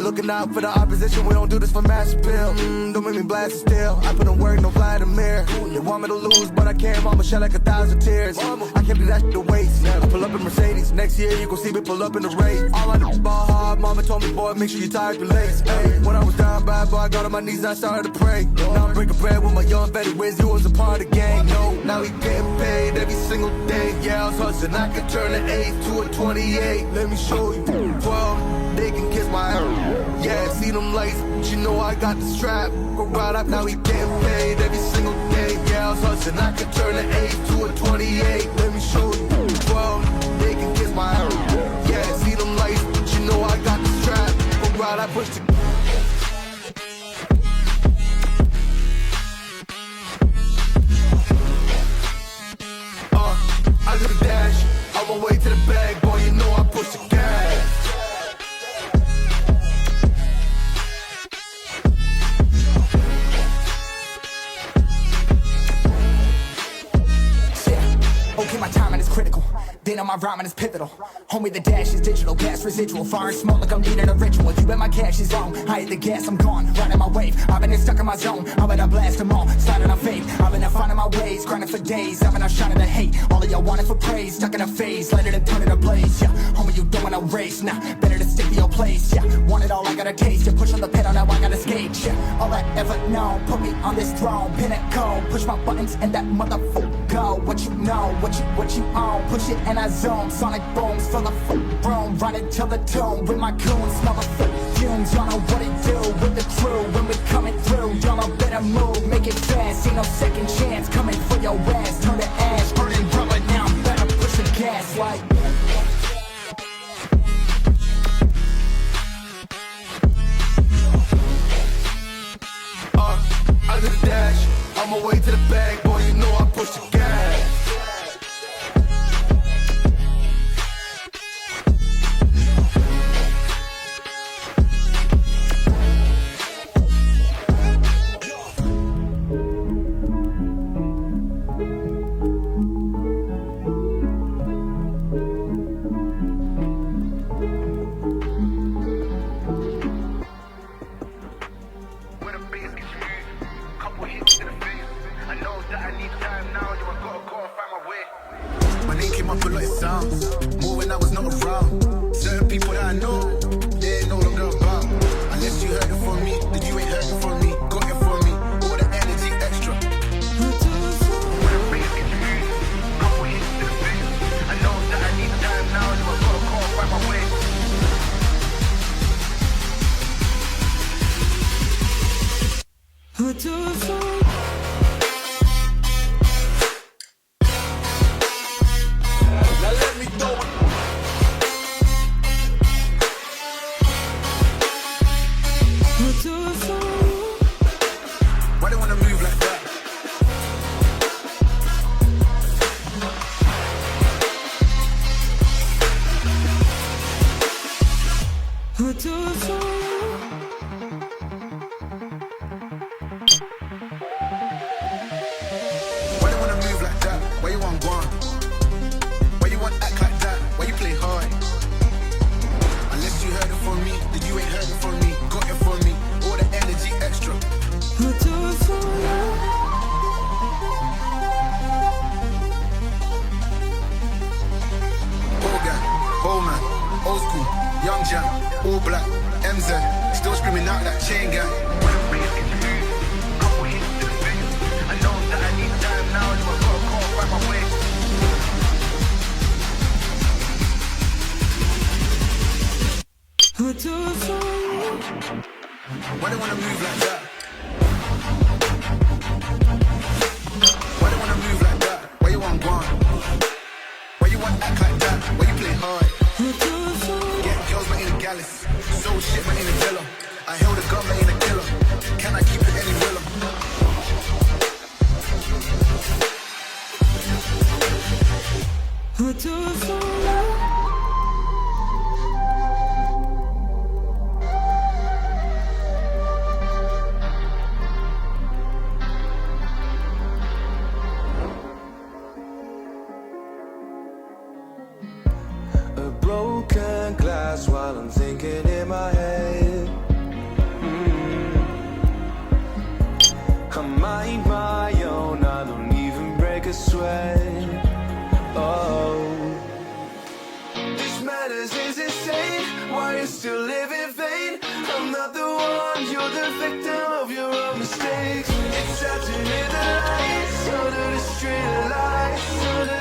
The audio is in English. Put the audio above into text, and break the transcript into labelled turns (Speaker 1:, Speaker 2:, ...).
Speaker 1: looking out for the opposition, we don't do this for mass appeal. Don't make me blast it still. I put in work, no Vladimir. They want me to lose, but I can't. Mama shed like 1,000 tears. I can't do that shit to waste. I pull up in Mercedes. Next year, you gon' see me pull up in the race. All I do is ball hard. Mama told me, boy, make sure you tie up your lace. Hey, when I was down bad, boy, I got on my knees and I started to pray. Now I'm breaking bread with my young Betty Wiz. You was a part of the gang. No, now we getting paid every single day. Yeah, I was hustling. I could turn an 8 to a 28. Let me show you. 12, they can kiss my ass. Yeah, see them lights, but you know I got the strap. Go right up, now we getting paid every single day. Yeah, I was hustling. I could turn an 8 to a 28. Let me show you. 12, they can kiss my ass. Yeah, see them lights, but you know I got the strap. Go right, I push the I do the dash, on my way to the bag, boy, you know I push the gas.
Speaker 2: Yeah, okay, my timing is critical. Then on my rhyming is pivotal. Homie, the dash is digital, gas residual. Fire and smoke like I'm needing a ritual. You bet my cash is on. I hit the gas, I'm gone. Riding my wave. I've been stuck in my zone. I bet I blast them all. Sliding on faith. I've been out finding my ways. Grinding for days. I've been out shining the hate. All of y'all wanted for praise. Stuck in a phase. Light it and turn it ablaze. Yeah, homie, you don't wanna race. Nah, better to stick to your place. Yeah, want it all, I gotta taste. You push on the pedal, now I gotta skate. Yeah, all I ever known. Put me on this throne. Pinnacle. Push my buttons and that motherfucker go. What you know, what you own. Push it and I zone. Sonic booms full of room, running till the tomb with my goons, smell the fumes. Y'all know what it do with the crew when we coming through. Y'all know better move, make it fast. Ain't no second chance coming for your ass. Turn to ash, burning rubber. Now I'm better push the gas like.
Speaker 1: I do the dash, on my way to the bag, boy, you know I push the gas.
Speaker 3: Why they wanna move like that? Why they wanna move like that? Why you want gone? Why you want act like that? Why you play hard? Get girls but ain't a gallus. So shit but ain't a killer. I held a gun but ain't a killer. Can I keep it any realer?
Speaker 4: Broken glass while I'm thinking in my head. victim of your own mistakes. It's sad to hear the lies under the street lights, under